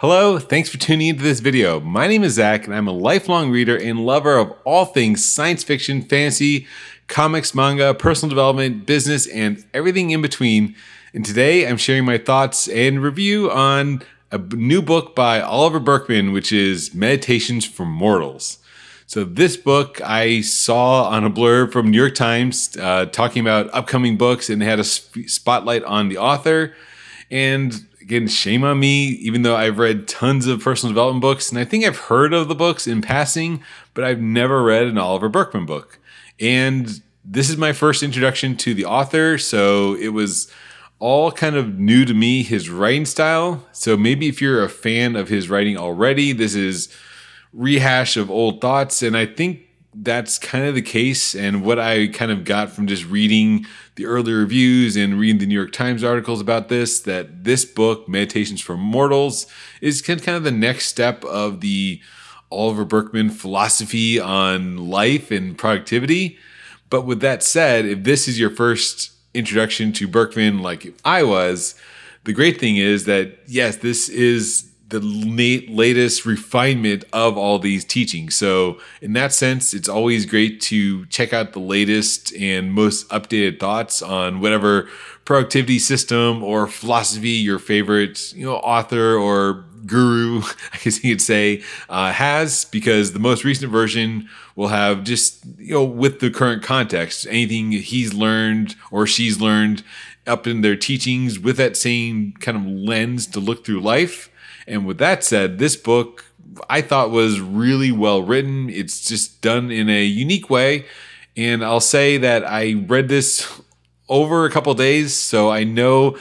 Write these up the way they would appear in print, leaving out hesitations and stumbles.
Hello, thanks for tuning into this video. My name is Zach, and I'm a lifelong reader and lover of all things science fiction, fantasy, comics, manga, personal development, business, and everything in between. And today I'm sharing my thoughts and review on a new book by Oliver Burkeman, which is Meditations for Mortals. So this book I saw on a blurb from New York Times talking about upcoming books, and they had a spotlight on the author. And again, shame on me, even though I've read tons of personal development books, and I think I've heard of the books in passing, but I've never read an Oliver Burkeman book. And this is my first introduction to the author, so it was all kind of new to me, his writing style. So maybe if you're a fan of his writing already, this is rehash of old thoughts, and I think that's kind of the case. And what I kind of got from just reading the early reviews and reading the New York Times articles about this, that this book, Meditations for Mortals, is kind of the next step of the Oliver Burkeman philosophy on life and productivity. But with that said, if this is your first introduction to Burkeman, like I was, the great thing is that, yes, this is the latest refinement of all these teachings. So in that sense, it's always great to check out the latest and most updated thoughts on whatever productivity system or philosophy your favorite, author or guru, I guess you could say, has, because the most recent version will have just, with the current context, anything he's learned or she's learned up in their teachings with that same kind of lens to look through life. And with that said, this book I thought was really well written. It's just done in a unique way. And I'll say that I read this over a couple of days. So I know,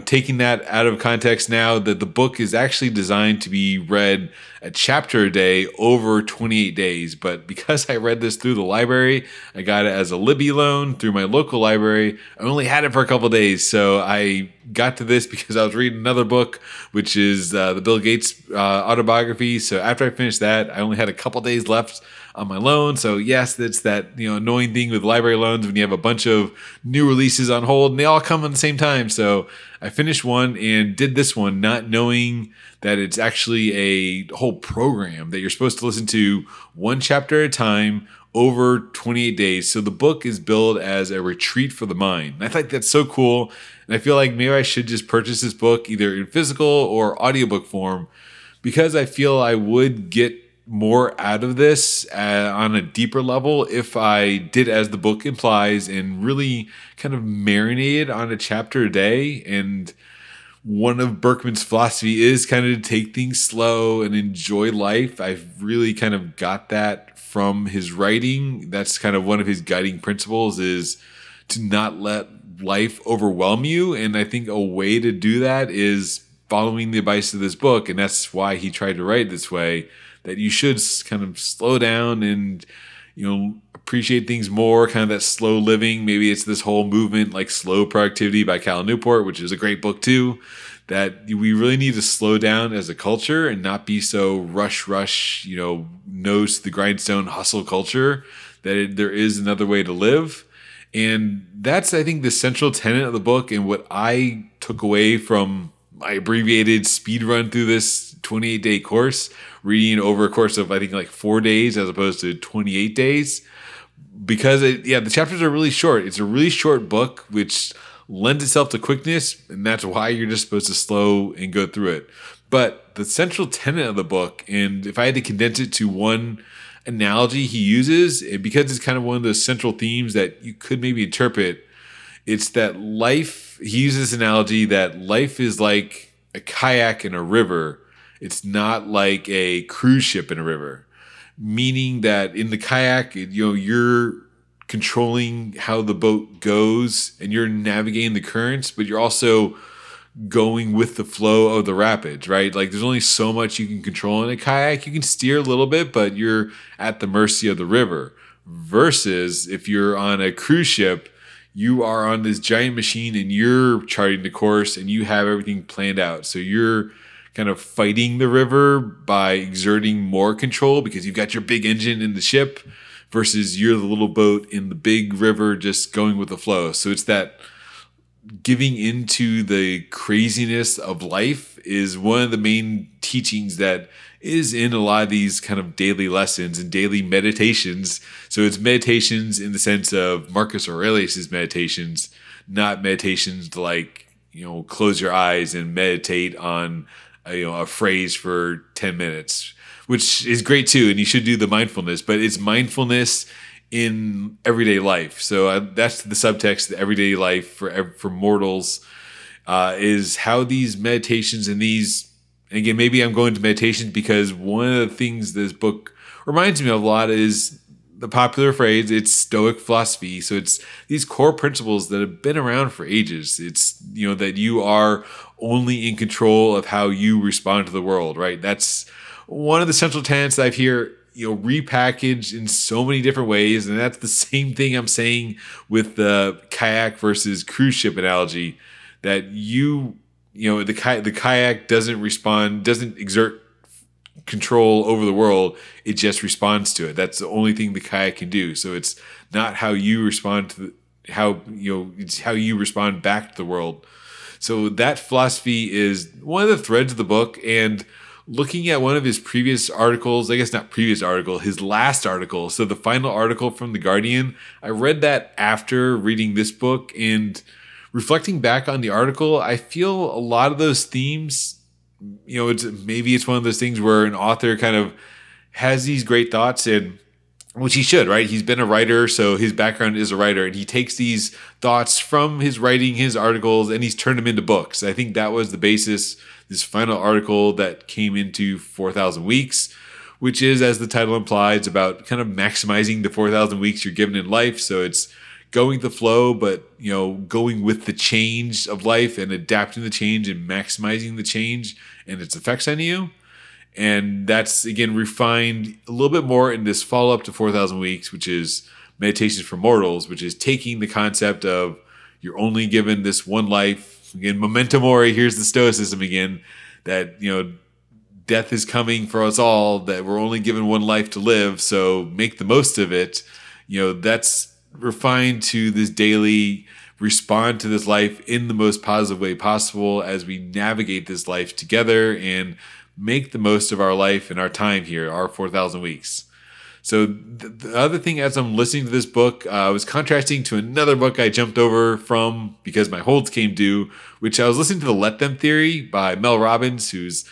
taking that out of context now, that the book is actually designed to be read a chapter a day over 28 days. But because I read this through the library, I got it as a Libby loan through my local library. I only had it for a couple of days. So I got to this because I was reading another book, which is the Bill Gates autobiography. So after I finished that, I only had a couple of days left on my loan. So yes, that's that annoying thing with library loans when you have a bunch of new releases on hold and they all come at the same time. So I finished one and did this one, not knowing that it's actually a whole program that you're supposed to listen to one chapter at a time over 28 days. So the book is billed as a retreat for the mind. And I think that's so cool. And I feel like maybe I should just purchase this book either in physical or audiobook form, because I feel I would get more out of this on a deeper level if I did as the book implies and really kind of marinated on a chapter a day. And one of Burkeman's philosophy is kind of to take things slow and enjoy life. I've really kind of got that from his writing. That's kind of one of his guiding principles, is to not let life overwhelm you. And I think a way to do that is following the advice of this book. And that's why he tried to write this way, that you should kind of slow down and, appreciate things more, kind of that slow living. Maybe it's this whole movement like Slow Productivity by Cal Newport, which is a great book too, that we really need to slow down as a culture and not be so rush, nose to the grindstone hustle culture, that there is another way to live. And that's, I think, the central tenet of the book, and what I took away from my abbreviated speed run through this 28-day course, reading over a course of, I think, like 4 days as opposed to 28 days. Because, the chapters are really short. It's a really short book, which lends itself to quickness, and that's why you're just supposed to slow and go through it. But the central tenet of the book, and if I had to condense it to one analogy he uses, because it's kind of one of those central themes that you could maybe interpret, it's that life, he uses this analogy that life is like a kayak in a river. It's not like a cruise ship in a river. Meaning that in the kayak, you're controlling how the boat goes and you're navigating the currents, but you're also going with the flow of the rapids, right? Like there's only so much you can control in a kayak. You can steer a little bit, but you're at the mercy of the river. Versus if you're on a cruise ship, you are on this giant machine and you're charting the course and you have everything planned out. So you're kind of fighting the river by exerting more control because you've got your big engine in the ship, versus you're the little boat in the big river just going with the flow. So it's that giving into the craziness of life is one of the main teachings that is in a lot of these kind of daily lessons and daily meditations. So it's meditations in the sense of Marcus Aurelius's meditations, not meditations like, close your eyes and meditate on a phrase for 10 minutes, which is great too. And you should do the mindfulness, but it's mindfulness in everyday life. So that's the subtext, the everyday life for mortals, is how these meditations and these, again, maybe I'm going to meditation because one of the things this book reminds me of a lot is the popular phrase, it's Stoic philosophy. So it's these core principles that have been around for ages. It's, that you are only in control of how you respond to the world, right? That's one of the central tenets that I've heard, repackaged in so many different ways. And that's the same thing I'm saying with the kayak versus cruise ship analogy, that the kayak doesn't exert control over the world. It just responds to it. That's the only thing the kayak can do. So it's not how you respond to it's how you respond back to the world. So that philosophy is one of the threads of the book. And looking at one of his previous articles, I guess not previous article, his last article. So the final article from The Guardian, I read that after reading this book, and reflecting back on the article, I feel a lot of those themes, it's one of those things where an author kind of has these great thoughts, and which he should, right? He's been a writer, so his background is a writer, and he takes these thoughts from his writing, his articles, and he's turned them into books. I think that was the basis, this final article that came into 4,000 Weeks, which is, as the title implies, about kind of maximizing the 4,000 weeks you're given in life. So it's going with the flow, but going with the change of life and adapting the change and maximizing the change and its effects on you. And that's, again, refined a little bit more in this follow-up to 4,000 Weeks, which is Meditations for Mortals, which is taking the concept of you're only given this one life. Again, memento mori, here's the Stoicism again, that, death is coming for us all, that we're only given one life to live, so make the most of it. That's refined to this daily respond to this life in the most positive way possible as we navigate this life together and make the most of our life and our time here, our 4,000 weeks. So the other thing, as I'm listening to this book, I was contrasting to another book I jumped over from because my holds came due, which I was listening to The Let Them Theory by Mel Robbins, who's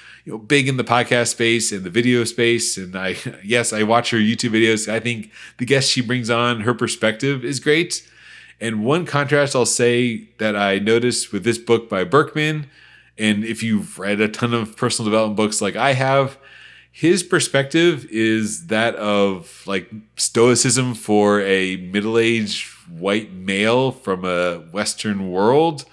big in the podcast space and the video space. And I watch her YouTube videos. I think the guests she brings on, her perspective is great. And one contrast I'll say that I noticed with this book by Burkeman, and if you've read a ton of personal development books like I have, his perspective is that of like stoicism for a middle-aged white male from a Western world.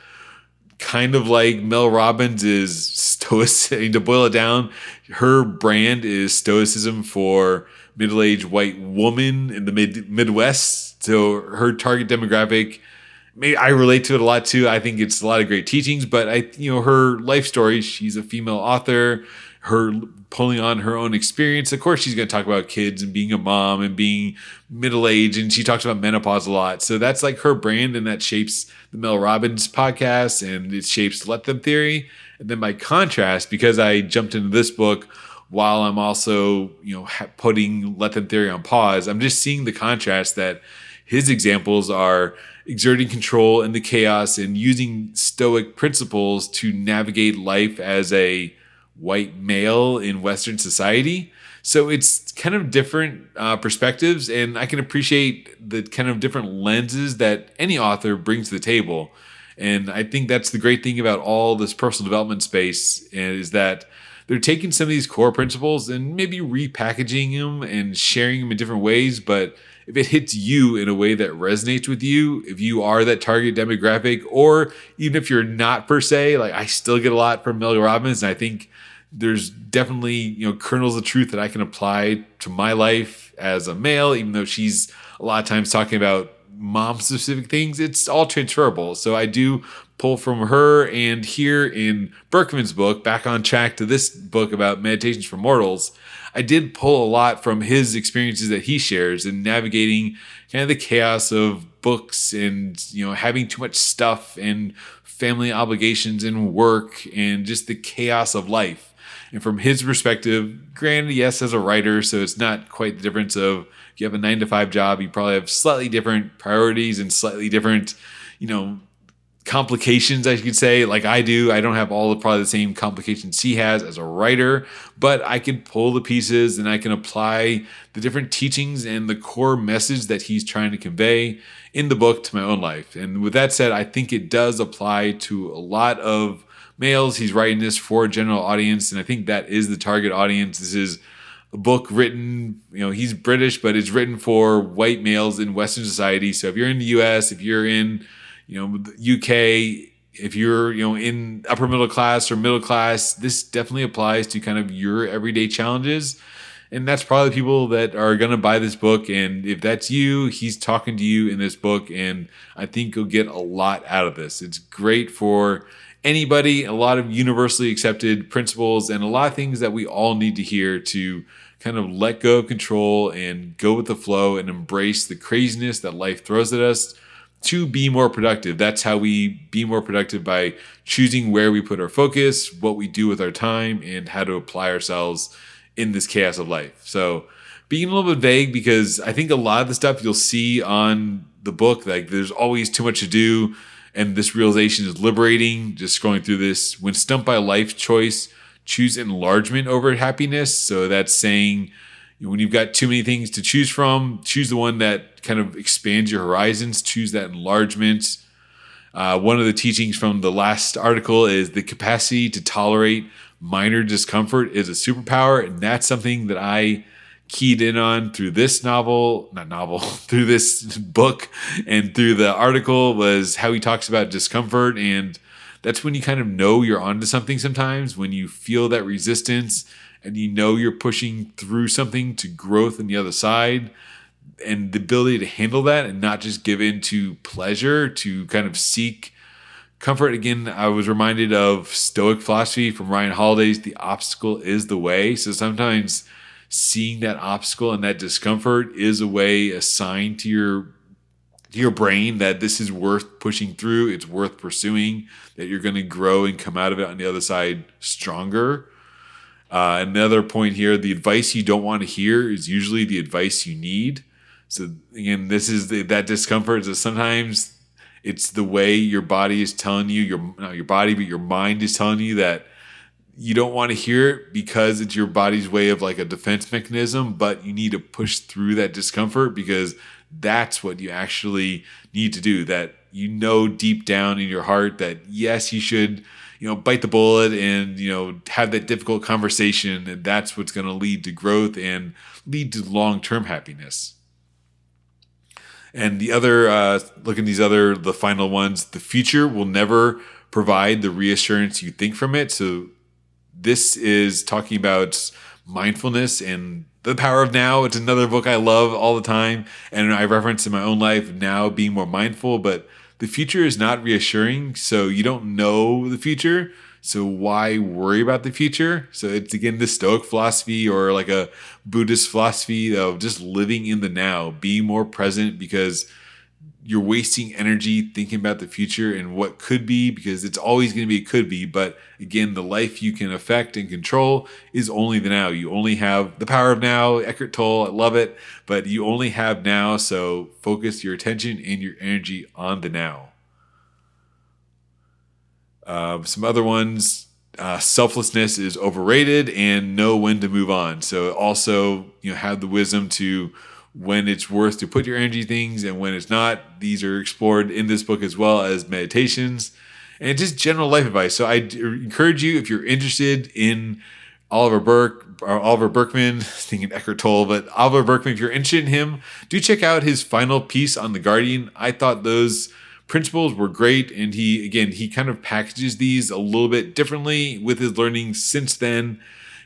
Kind of like Mel Robbins is stoicism. To boil it down, her brand is stoicism for middle-aged white woman in the Midwest. So her target demographic, maybe I relate to it a lot too. I think it's a lot of great teachings, but her life story, she's a female author, her pulling on her own experience. Of course, she's going to talk about kids and being a mom and being middle-aged, and she talks about menopause a lot. So that's like her brand, and that shapes the Mel Robbins podcast, and it shapes Let Them Theory. And then by contrast, because I jumped into this book while I'm also, putting Let Them Theory on pause, I'm just seeing the contrast that his examples are exerting control in the chaos and using Stoic principles to navigate life as a white male in Western society. So it's kind of different perspectives, and I can appreciate the kind of different lenses that any author brings to the table. And I think that's the great thing about all this personal development space, is that they're taking some of these core principles and maybe repackaging them and sharing them in different ways. But if it hits you in a way that resonates with you, if you are that target demographic, or even if you're not per se, like I still get a lot from Mel Robbins, and I think there's definitely, kernels of truth that I can apply to my life as a male, even though she's a lot of times talking about mom specific things. It's all transferable. So I do pull from her, and here in Burkeman's book, back on track to this book about Meditations for Mortals, I did pull a lot from his experiences that he shares in navigating kind of the chaos of books and, having too much stuff and family obligations and work and just the chaos of life. And from his perspective, granted, yes, as a writer, so it's not quite the difference of if you have a 9-to-5 job, you probably have slightly different priorities and slightly different, complications, I could say, like I do. I don't have probably the same complications he has as a writer, but I can pull the pieces and I can apply the different teachings and the core message that he's trying to convey in the book to my own life. And with that said, I think it does apply to a lot of males. He's writing this for a general audience, and I think that is the target audience. This is a book written, he's British, but it's written for white males in Western society. So if you're in the US, if you're in UK, if you're, in upper middle class or middle class, this definitely applies to kind of your everyday challenges. And that's probably the people that are going to buy this book. And if that's you, he's talking to you in this book. And I think you'll get a lot out of this. It's great for anybody, a lot of universally accepted principles and a lot of things that we all need to hear to kind of let go of control and go with the flow and embrace the craziness that life throws at us to be more productive. That's how we be more productive, by choosing where we put our focus, what we do with our time, and how to apply ourselves in this chaos of life. So being a little bit vague, because I think a lot of the stuff you'll see on the book, like there's always too much to do. And this realization is liberating. Just scrolling through this, when stumped by a life choice, choose enlargement over happiness. So that's saying, when you've got too many things to choose from, choose the one that kind of expands your horizons, choose that enlargement. One of the teachings from the last article is the capacity to tolerate minor discomfort is a superpower. And that's something that I keyed in on through this through this book and through the article, was how he talks about discomfort. And that's when you kind of know you're onto something sometimes, when you feel that resistance and you're pushing through something to growth on the other side, and the ability to handle that and not just give in to pleasure, to kind of seek comfort. Again, I was reminded of Stoic philosophy from Ryan Holiday's The Obstacle is the Way. So sometimes seeing that obstacle and that discomfort is a sign to your brain that this is worth pushing through, it's worth pursuing, that you're going to grow and come out of it on the other side stronger. Another point here, the advice you don't want to hear is usually the advice you need. So again, this is that discomfort. So sometimes it's the way your body is telling you, not your body, but your mind is telling you that you don't want to hear it, because it's your body's way of like a defense mechanism, but you need to push through that discomfort, because that's what you actually need to do. That deep down in your heart that yes, you should bite the bullet and have that difficult conversation, and that's what's going to lead to growth and lead to long-term happiness. And the other look at the final ones, the future will never provide the reassurance you think from it. So this is talking about mindfulness and the power of now. It's another book I love all the time, and I reference in my own life now being more mindful, but the future is not reassuring. So you don't know the future, so why worry about the future? So it's, again, the Stoic philosophy or like a Buddhist philosophy of just living in the now, being more present, because you're wasting energy thinking about the future and what could be, because it's always going to be could be. But again, the life you can affect and control is only the now. You only have the power of now. Eckhart Tolle, I love it, but you only have now. So focus your attention and your energy on the now. Some other ones, selflessness is overrated, and know when to move on. So also, have the wisdom to when it's worth to put your energy things and when it's not. These are explored in this book, as well as meditations and just general life advice. So I encourage you, if you're interested in Oliver Burkeman, thinking Eckhart Tolle, but Oliver Burkeman, if you're interested in him, do check out his final piece on The Guardian. I thought those principles were great, and he kind of packages these a little bit differently with his learning since then,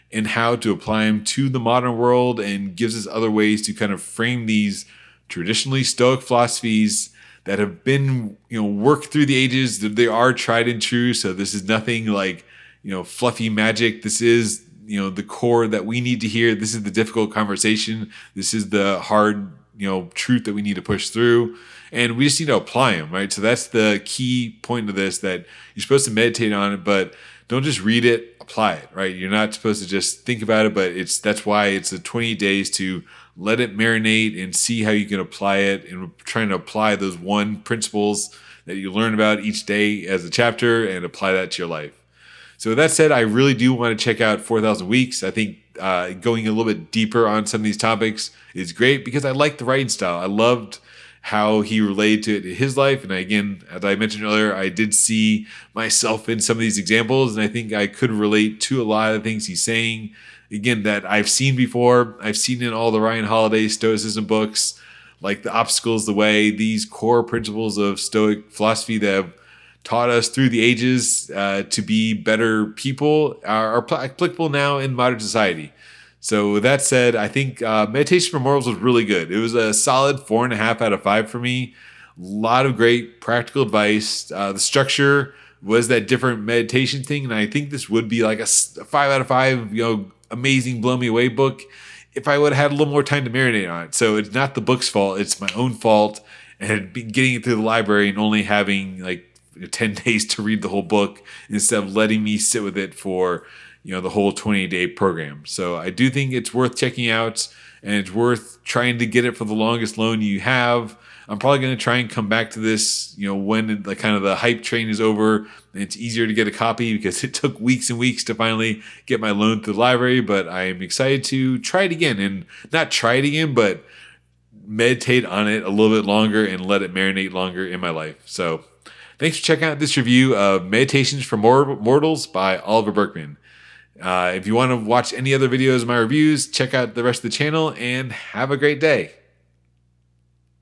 and how to apply them to the modern world, and gives us other ways to kind of frame these traditionally Stoic philosophies that have been, worked through the ages. They are tried and true. So this is nothing like, fluffy magic. This is, the core that we need to hear. This is the difficult conversation. This is the hard, truth that we need to push through. And we just need to apply them, right? So that's the key point of this, that you're supposed to meditate on it, but don't just read it, apply it, right? You're not supposed to just think about it, but that's why it's the 28 days to let it marinate and see how you can apply it, and trying to apply those one principles that you learn about each day as a chapter and apply that to your life. So with that said, I really do want to check out 4,000 Weeks. I think going a little bit deeper on some of these topics is great because I like the writing style. I loved how he related to it in his life. And again, as I mentioned earlier, I did see myself in some of these examples, and I think I could relate to a lot of the things he's saying. Again, that I've seen before. I've seen in all the Ryan Holiday Stoicism books, like The Obstacle is the Way, these core principles of Stoic philosophy that have taught us through the ages to be better people are applicable now in modern society. So with that said, I think Meditation for Mortals was really good. It was a solid 4.5 out of 5 for me. A lot of great practical advice. The structure was that different meditation thing, and I think this would be like a 5 out of 5, amazing, blow me away book if I would have had a little more time to marinate on it. So it's not the book's fault; it's my own fault, and had been getting it through the library and only having 10 days to read the whole book instead of letting me sit with it for the whole 20-day program. So I do think it's worth checking out, and it's worth trying to get it for the longest loan you have. I'm probably going to try and come back to this, when the kind of the hype train is over and it's easier to get a copy, because it took weeks and weeks to finally get my loan through the library. But I am excited to try it again, and not try it again, but meditate on it a little bit longer and let it marinate longer in my life. So thanks for checking out this review of Meditations for Mortals by Oliver Burkeman. If you want to watch any other videos of my reviews, check out the rest of the channel, and have a great day.